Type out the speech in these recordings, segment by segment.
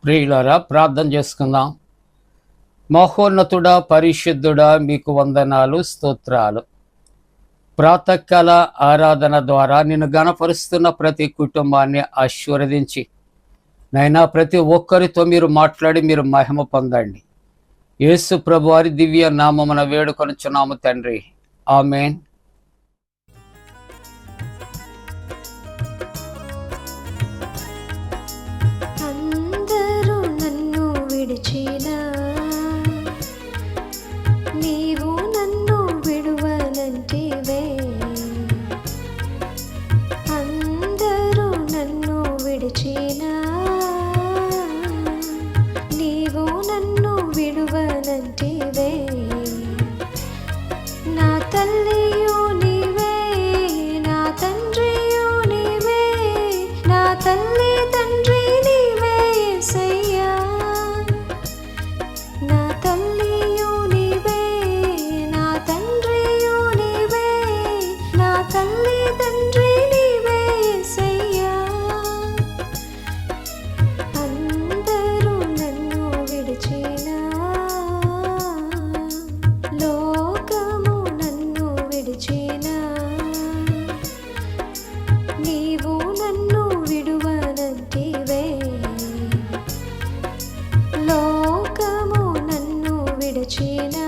ప్రియులారా, ప్రార్థన చేసుకుందాం. మహోన్నతుడా, పరిశుద్ధుడా, మీకు వందనాలు, స్తోత్రాలు. ప్రాతకాల ఆరాధన ద్వారా నిన్ను గణపరుస్తున్న ప్రతి కుటుంబాన్ని ఆశీర్వదించి నైనా ప్రతి ఒక్కరితో మీరు మాట్లాడి మీరు మహిమ పొందండి. యేసు ప్రభువారి దివ్య నామమున వేడుకొనుచున్నాము తండ్రి, ఆమేన్. నీవు నన్ను విడువనంటివే, అందరూ నన్ను విడిచినా నీవు నన్ను విడువనంటివే. నా తల్లియు నీవే, నా తండ్రియు నీవే, నా తల్లి తండ్రి నీవే యేసయ్యా. నా తల్లియు నీవే, నా తండ్రియు నీవే, నా తల్లి తండ్రి నీవే యేసయ్యా. అందరూ నన్ను విడిచినా, లోకము నన్ను విడిచినా, నీవు నన్ను విడువనంటివే. లోకము నన్ను విడిచినా,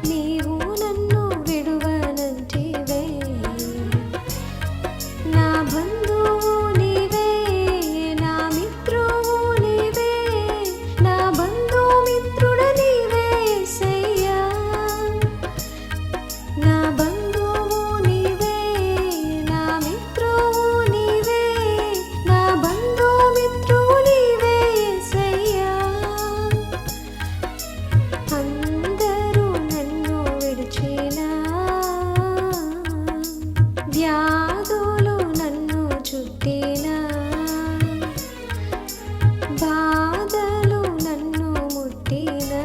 నీవు నన్ను విడువనంటివే. నా బంధువు నీవే, నా మిత్రువు నీవే, నా బంధుమిత్రుడు నీవే యేసయ్యా. నా బంధువు నీవే, నా మిత్రువు నీవే, నా బంధుమిత్రువు నీవే యేసయ్యా. అందరూ నన్ను విడిచినా, వ్యాధులు నన్ను చుట్టినా, బాధలు నన్ను ముట్టినా,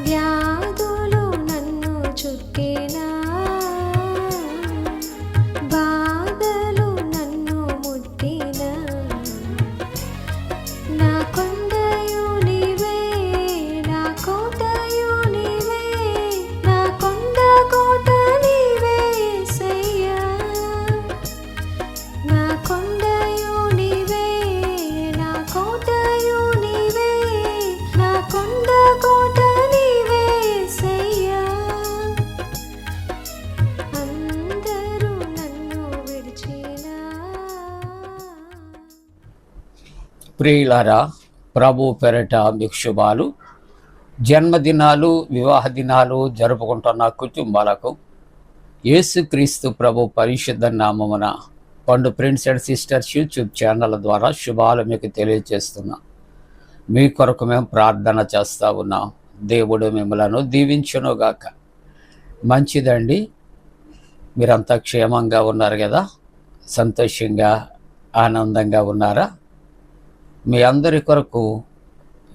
వ్యాధులు నన్ను చుట్టినా, బాధలు నన్ను ముట్టినా, నా కొండయు నీవే, నా కోటయు నీవే, నా కొండ కోట నీవే యేసయ్యా. నా కొండయు నీవే, నా కోటయు నీవే, నా కొండ కోట నీవే యేసయ్యా. అందరూ నన్ను విడిచినా. ప్రియులారా, ప్రభు పెరట మీకు శుభాలు. జన్మదినాలు, వివాహ దినాలు జరుపుకుంటున్న కుటుంబాలకు యేసుక్రీస్తు ప్రభు పరిశుద్ధ నామమున పండు friends and sisters YouTube channel ద్వారా శుభాలు మీకు తెలియజేస్తున్నా. మీ కొరకు మేము ప్రార్థన చేస్తూ ఉన్నాం. దేవుడు మిమ్మలను దీవించునుగాక. మంచిదండి, మీరంతా క్షేమంగా ఉన్నారు కదా, సంతోషంగా ఆనందంగా ఉన్నారా? మీ అందరి కొరకు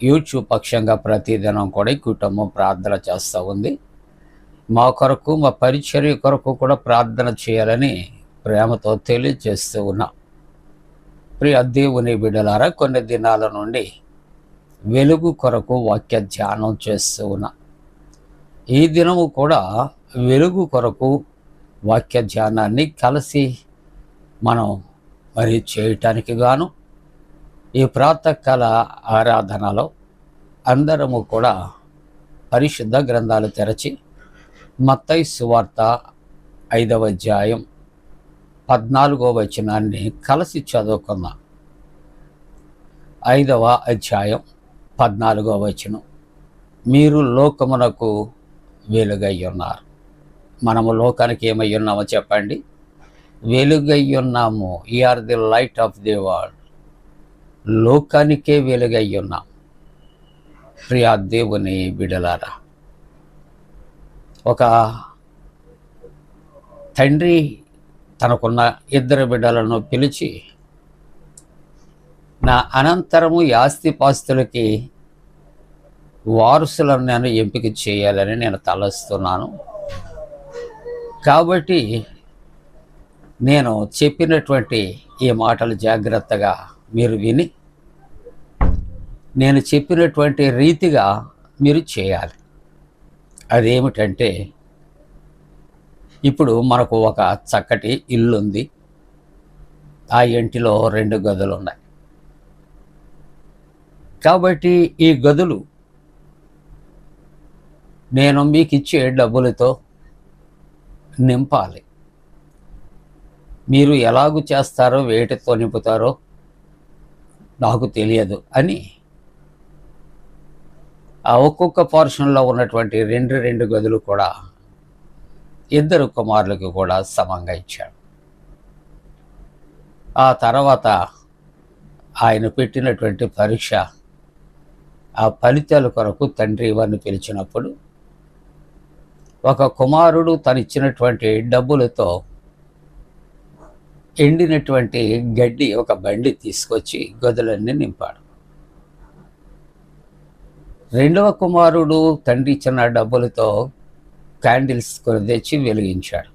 యూట్యూబ్ పక్షంగా ప్రతిదినం కూడా ఈ కుటుంబం ప్రార్థన చేస్తూ ఉంది. మా కొరకు, మా పరిచర్య కొరకు కూడా ప్రార్థన చేయాలని ప్రేమతో తెలియజేస్తూ ఉన్నా. ప్రియ దేవుని బిడ్డలారా, కొన్ని దినాల నుండి వెలుగు కొరకు వాక్య ధ్యానం చేస్తూ ఉన్నా. ఈ దినము కూడా వెలుగు కొరకు వాక్య ధ్యానాన్ని కలిసి మనం మరి చేయటానికి గాను ఈ ప్రాతకాల ఆరాధనలో అందరము కూడా పరిశుద్ధ గ్రంథాలు తెరచి మత్తయి సువార్త 5వ అధ్యాయం 14వ వచనాన్ని కలిసి చదువుకుందాం. 5వ అధ్యాయం 14వ వచనం, మీరు లోకమునకు వెలుగై ఉన్నారు. మనము లోకానికి ఏమై ఉన్నామో చెప్పండి? వెలుగై ఉన్నాము. Are the light of the world. లోకానికే వెలుగై ఉన్నాం. ప్రియ దేవుని బిడలారా, ఒక తండ్రి తనకున్న 2 బిడ్డలను పిలిచి, నా అనంతరము ఈ ఆస్తిపాస్తులకి వారసులను నేను ఎంపిక చేయాలని నేను తలస్తున్నాను. కాబట్టి నేను చెప్పినటువంటి ఈ మాటలు జాగ్రత్తగా మీరు విని నేను చెప్పినటువంటి రీతిగా మీరు చేయాలి. అదేమిటంటే, ఇప్పుడు మనకు ఒక చక్కటి ఇల్లు ఉంది. ఆ ఇంటిలో 2 గదులు ఉన్నాయి. కాబట్టి ఈ గదులు నేను మీకు ఇచ్చే డబ్బులతో నింపాలి. మీరు ఎలాగూ చేస్తారో, వేటితో నింపుతారో నాకు తెలియదు అని ఆ ఒక్కొక్క పోర్షన్లో ఉన్నటువంటి 2 గదులు కూడా 2 కుమారులకు కూడా సమంగా ఇచ్చాడు. ఆ తర్వాత ఆయన పెట్టినటువంటి పరీక్ష, ఆ ఫలితాల కొరకు తండ్రి వారిని పిలిచినప్పుడు ఒక కుమారుడు తనిచ్చినటువంటి డబ్బులతో ఎండినటువంటి గడ్డి ఒక బండి తీసుకొచ్చి గదులన్నీ నింపాడు. 2వ కుమారుడు తండ్రి ఇచ్చిన డబ్బులతో క్యాండిల్స్ కొని తెచ్చి వెలిగించాడు.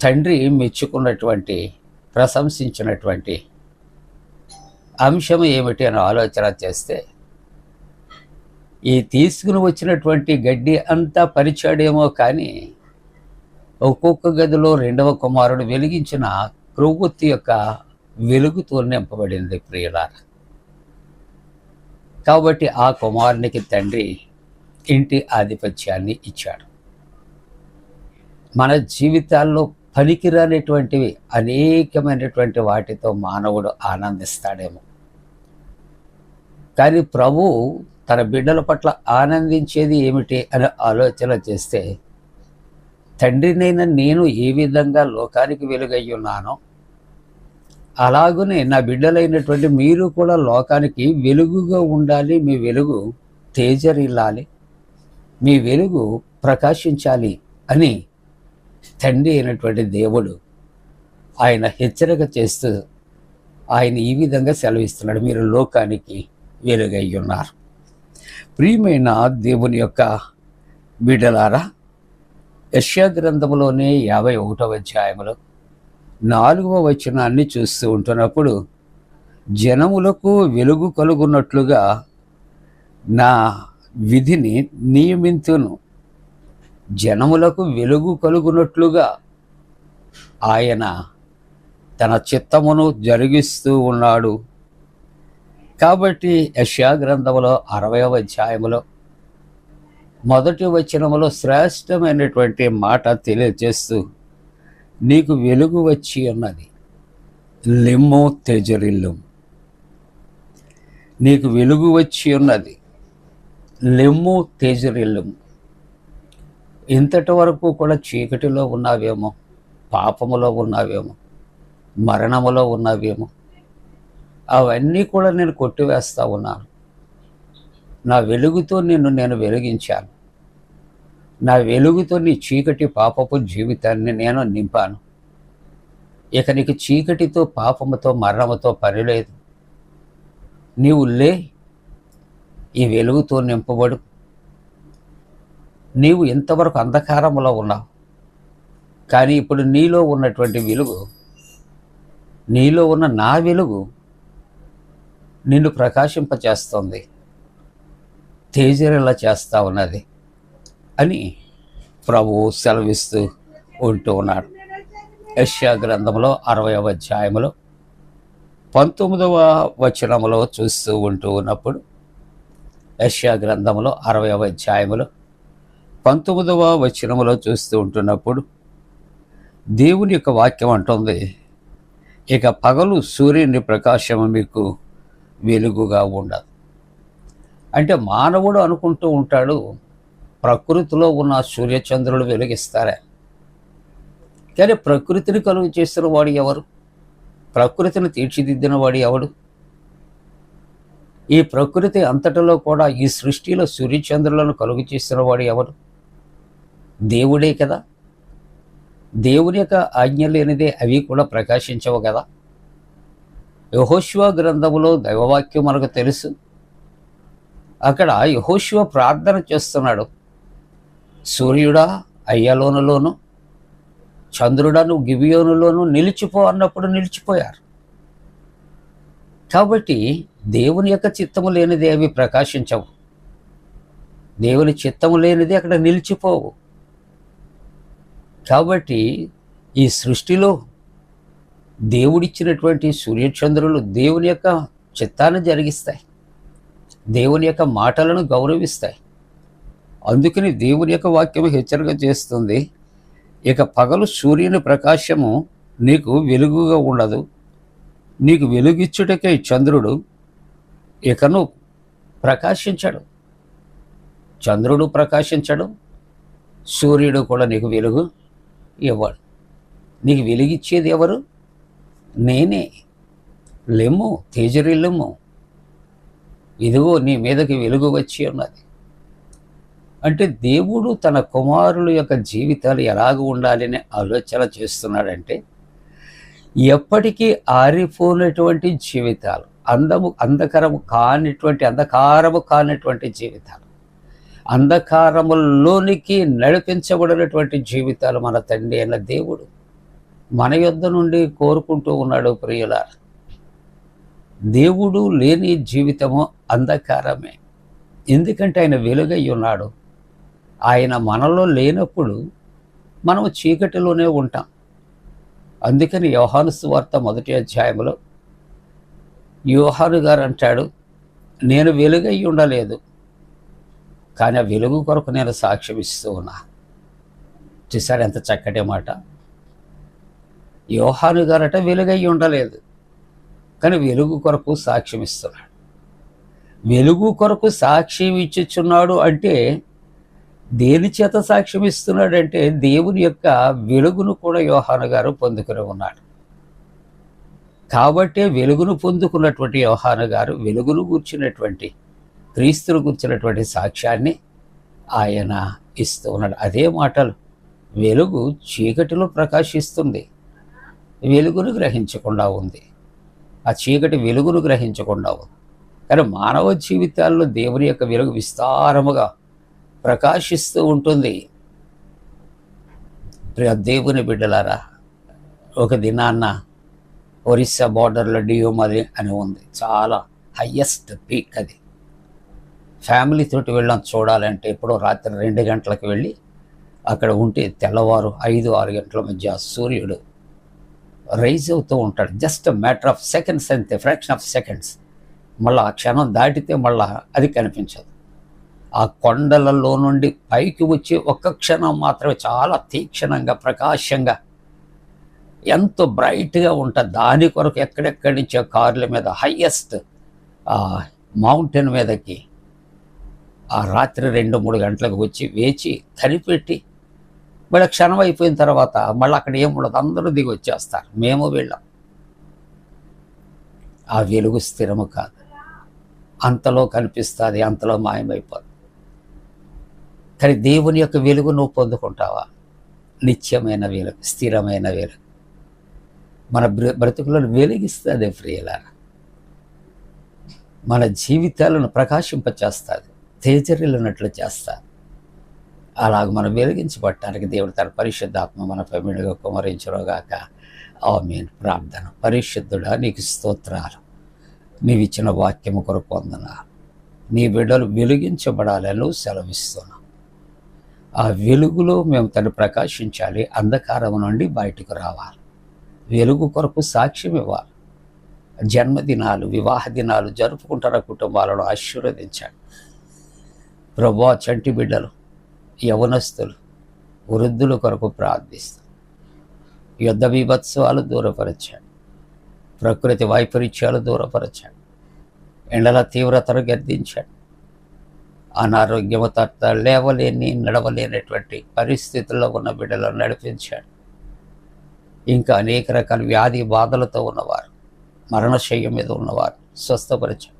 తండ్రి మెచ్చుకున్నటువంటి, ప్రశంసించినటువంటి అంశం ఏమిటి అని ఆలోచన చేస్తే, ఈ తీసుకుని వచ్చినటువంటి గడ్డి అంతా పరిచాడేమో కానీ ఒక్కొక్క గదిలో 2వ కుమారుడు వెలిగించిన క్రొవ్వొత్తి యొక్క వెలుగుతో నింపబడింది ప్రియులారా. కాబట్టి ఆ కుమారునికి తండ్రి ఇంటి ఆధిపత్యాన్ని ఇచ్చాడు. మన జీవితాల్లో పనికిరానిటువంటివి అనేకమైనటువంటి వాటితో మానవుడు ఆనందిస్తాడేమో, కానీ ప్రభు తన బిడ్డల పట్ల ఆనందించేది ఏమిటి అని ఆలోచన చేస్తే, తండ్రినైనా నేను ఏ విధంగా లోకానికి వెలుగై ఉన్నానో అలాగనే నా బిడ్డలైనటువంటి మీరు కూడా లోకానికి వెలుగుగా ఉండాలి. మీ వెలుగు తేజరిల్లాలి, మీ వెలుగు ప్రకాశించాలి అని తండ్రి అయినటువంటి దేవుడు ఆయన హెచ్చరిక చేస్తూ ఆయన ఈ విధంగా సెలవిస్తున్నాడు, మీరు లోకానికి వెలుగై ఉన్నారు. ప్రియమైన దేవుని యొక్క బిడ్డలారా, యెషయా గ్రంథంలోనే 51వ అధ్యాయంలో 4వ వచనాన్ని చూస్తూ ఉంటున్నప్పుడు, జనములకు వెలుగు కలుగున్నట్లుగా నా విధిని నియమింతును. జనములకు వెలుగు కలుగునట్లుగా ఆయన తన చిత్తమును జరిగిస్తూ ఉన్నాడు. కాబట్టి యెషయా గ్రంథంలో 60వ అధ్యాయంలో 1వ వచనములో శ్రేష్టమైనటువంటి మాట తెలియజేస్తూ, నీకు వెలుగు వచ్చి ఉన్నది, లెమ్ము తేజరిల్లు. నీకు వెలుగు వచ్చి ఉన్నది, లెమ్ము తేజరిల్లు. ఇంతటి వరకు కూడా చీకటిలో ఉన్నావేమో, పాపములో ఉన్నావేమో, మరణములో ఉన్నావేమో, అవన్నీ కూడా నేను కొట్టివేస్తా ఉన్నాను. నా వెలుగుతో నేను వెలిగించాను. నా వెలుగుతో నీ చీకటి పాపపు జీవితాన్ని నేను నింపాను. ఇక నీకు చీకటితో, పాపముతో, మరణముతో పని లేదు. నీవు లే, ఈ వెలుగుతో నింపబడు. నీవు ఇంతవరకు అంధకారంలో ఉన్నావు, కానీ ఇప్పుడు నీలో ఉన్నటువంటి వెలుగు, నీలో ఉన్న నా వెలుగు నిన్ను ప్రకాశింపచేస్తుంది, తేజరిల్లా చేస్తూ ఉన్నది అని ప్రభువు సెలవిస్తూ ఉంటూ ఉన్నాడు. యెషయా గ్రంథంలో 60వ అధ్యాయంలో 19వ వచనంలో చూస్తూ ఉంటూ ఉన్నప్పుడు, యెషయా గ్రంథంలో 60వ అధ్యాయంలో 19వ వచనంలో చూస్తూ ఉంటున్నప్పుడు దేవుని యొక్క వాక్యం అంటుంది, ఇక పగలు సూర్యుని ప్రకాశము మీకు వెలుగుగా ఉండదు. అంటే మానవుడు అనుకుంటూ ఉంటాడు, ప్రకృతిలో ఉన్న సూర్యచంద్రులు వెలిగిస్తారా? కానీ ప్రకృతిని కలుగు చేసిన వాడు ఎవరు? ప్రకృతిని తీర్చిదిద్దిన వాడు ఎవడు? ఈ ప్రకృతి అంతటిలో కూడా, ఈ సృష్టిలో సూర్యచంద్రులను కలుగు చేసిన వాడు ఎవరు? దేవుడే కదా. దేవుని యొక్క ఆజ్ఞ లేనిదే అవి కూడా ప్రకాశించవు కదా. యెహోషువ గ్రంథములో దైవవాక్యం మనకు తెలుసు. అక్కడ యెహోషువ ప్రార్థన చేస్తున్నాడు, సూర్యుడా అయ్యలోనలోను, చంద్రుడను గిబియోనులోను నిలిచిపో అన్నప్పుడు నిలిచిపోయారు. కాబట్టి దేవుని యొక్క చిత్తము లేనిది అవి ప్రకాశించవు. దేవుని చిత్తము లేనిది అక్కడ నిలిచిపోవు. కాబట్టి ఈ సృష్టిలో దేవుడిచ్చినటువంటి సూర్యచంద్రులు దేవుని యొక్క చిత్తాన్ని జరిగిస్తాయి, దేవుని యొక్క మాటలను గౌరవిస్తాయి. అందుకని దేవుని యొక్క వాక్యం హెచ్చరిక చేస్తుంది, ఇక పగలు సూర్యుని ప్రకాశము నీకు వెలుగుగా ఉండదు, నీకు వెలుగిచ్చుటకై చంద్రుడు ఇకను ప్రకాశించడు. చంద్రుడు ప్రకాశించడు, సూర్యుడు కూడా నీకు వెలుగు ఇవ్వడు. నీకు వెలుగిచ్చేది ఎవరు? నేనే. లెమ్ము, తేజరిల్లుము, ఇదిగో నీ మీదకి వెలుగు వచ్చి ఉన్నది. అంటే దేవుడు తన కుమారుల యొక్క జీవితాలు ఎలాగ ఉండాలని ఆలోచన చేస్తున్నాడంటే, ఎప్పటికీ ఆరిపోయినటువంటి జీవితాలు, అంధకారము కానిటువంటి జీవితాలు, అంధకారములోనికి నడిపించబడినటువంటి జీవితాలు మన తండ్రి అయిన దేవుడు మన యొద్ద నుండి కోరుకుంటూ ఉన్నాడు. ప్రియులారా, దేవుడు లేని జీవితము అంధకారమే. ఎందుకంటే ఆయన వెలుగై ఉన్నాడు. ఆయన మనలో లేనప్పుడు మనము చీకటిలోనే ఉంటాం. అందుకని యోహాను సువార్త 1వ అధ్యాయంలో యోహాను గారు అంటాడు, నేను వెలుగై ఉండలేదు, కానీ ఆ వెలుగు కొరకు నేను సాక్ష్యం ఇస్తూ ఉన్నా. చూసారు ఎంత చక్కటి మాట. యోహాను గారట వెలుగై ఉండలేదు, కానీ వెలుగు కొరకు సాక్ష్యం ఇస్తున్నాడు. వెలుగు కొరకు సాక్ష్యం ఇచ్చుచున్నాడు అంటే దేని చేత సాక్ష్యం ఇస్తున్నాడంటే దేవుని యొక్క వెలుగును కూడా యోహాను గారు పొందుకుని ఉన్నాడు. కాబట్టే వెలుగును పొందుకున్నటువంటి యోహాను గారు వెలుగును కూర్చున్నటువంటి, క్రీస్తును కూర్చున్నటువంటి సాక్ష్యాన్ని ఆయన ఇస్తూ ఉన్నాడు. అదే మాటలు, వెలుగు చీకటిలో ప్రకాశిస్తుంది, వెలుగును గ్రహించకుండా ఉంది. ఆ చీకటి వెలుగును గ్రహించకుండా ఉంది. కానీ మానవ జీవితాల్లో దేవుని యొక్క వెలుగు విస్తారముగా ప్రకాశిస్తూ ఉంటుంది. దేవుని బిడ్డలారా, ఒక దినాన్న ఒరిస్సా బార్డర్లో డియోమలి అని ఉంది, చాలా హయ్యెస్ట్ పీక్ అది. ఫ్యామిలీ తోటి వెళ్ళాం చూడాలంటే. ఎప్పుడో రాత్రి 2 గంటలకు వెళ్ళి అక్కడ ఉంటే తెల్లవారు 5-6 గంటల మధ్య సూర్యుడు రైజ్ అవుతూ ఉంటాడు. జస్ట్ మ్యాటర్ ఆఫ్ సెకండ్స్ అంతే, ఫ్రాక్షన్ ఆఫ్ సెకండ్స్. మళ్ళీ ఆ క్షణం దాటితే మళ్ళీ అది కనిపించదు. ఆ కొండలలో నుండి పైకి వచ్చి ఒక్క క్షణం మాత్రమే చాలా తీక్షణంగా, ప్రకాశంగా, ఎంతో బ్రైట్గా ఉంటుంది. దాని కొరకు ఎక్కడెక్కడి నుంచో కార్ల మీద హయ్యెస్ట్ మౌంటైన్ మీదకి ఆ రాత్రి 2-3 గంటలకు వచ్చి వేచి కనిపెట్టి మళ్ళీ క్షణం అయిపోయిన తర్వాత మళ్ళీ అక్కడ ఏం ఉండదు, అందరూ దిగి వచ్చేస్తారు. మేము వెళ్ళాం. ఆ వెలుగు స్థిరము కాదు, అంతలో కనిపిస్తుంది, అంతలో మాయమైపోతుంది. కానీ దేవుని యొక్క వెలుగు నువ్వు పొందుకుంటావా? నిత్యమైన వెలుగు, స్థిరమైన వెలుగు మన బ్రతుకులను వెలిగిస్తుంది. ప్రియులారా, మన జీవితాలను ప్రకాశింపచేస్తుంది, తేజరిల్లినట్లు చేస్తారు. అలాగ మనం వెలిగించబడటానికి దేవుడు తన పరిశుద్ధాత్మ మన పెమిడిగా కుమరించుగాక. ఆమేన్. ప్రార్థన. పరిశుద్ధుడా, నీకు స్తోత్రాలు. నీవిచ్చిన వాక్యము కొరకు వందనాలు. నీ బిడ్డలు వెలిగించబడాలని నువ్వు సెలవిస్తున్నావు. ఆ వెలుగులో మేము తను ప్రకాశించాలి, అంధకారం నుండి బయటకు రావాలి, వెలుగు కొరకు సాక్ష్యం ఇవ్వాలి. జన్మదినాలు, వివాహ దినాలు జరుపుకుంటున్న కుటుంబాలను ఆశీర్వదించాడు ప్రభువా. చంటి బిడ్డలు, యవనస్తులు, వృద్ధుల కొరకు ప్రార్థిస్తాం. యుద్ధ బీభత్సవాలు దూరపరచాడు, ప్రకృతి వైపరీత్యాలు దూరపరచాడు, ఎండల తీవ్రతను గద్దించాడు, అనారోగ్యము తట్ట లేవలేని, నడవలేనటువంటి పరిస్థితుల్లో ఉన్న బిడ్డలను నడిపించాడు. ఇంకా అనేక రకాల వ్యాధి బాధలతో ఉన్నవారు, మరణశయ్యం మీద ఉన్నవారు స్వస్థపరిచాడు.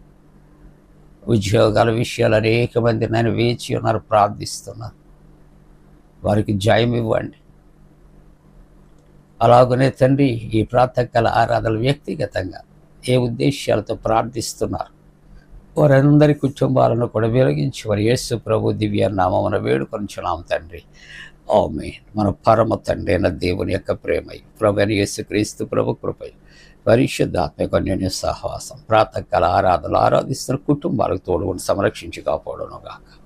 ఉద్యోగాల విషయాలు అనేక మంది నేను వేచి ఉన్నారు, ప్రార్థిస్తున్నారు. వారికి జయం ఇవ్వండి. అలాగనే తండ్రి, ఈ ప్రాతకాల ఆరాధనలు వ్యక్తిగతంగా ఏ ఉద్దేశాలతో ప్రార్థిస్తున్నారు వారందరి కుటుంబాలను కూడా వెలిగించి వారి యేసు ప్రభు దివ్య నామమున వేడుకొనుచున్నాం తండ్రి. ఆమేన్. మన పరమ తండ్రి అయిన దేవుని యొక్క ప్రేమ, ప్రభువైన యేసుక్రీస్తు ప్రభు కృప, పరిశుద్ధాత్మ అన్యోన్య సహవాసం, ప్రాతకాల ఆరాధనలు ఆరాధిస్తున్న కుటుంబాలకు తోడుకొని సంరక్షించి కాపాడును గాక.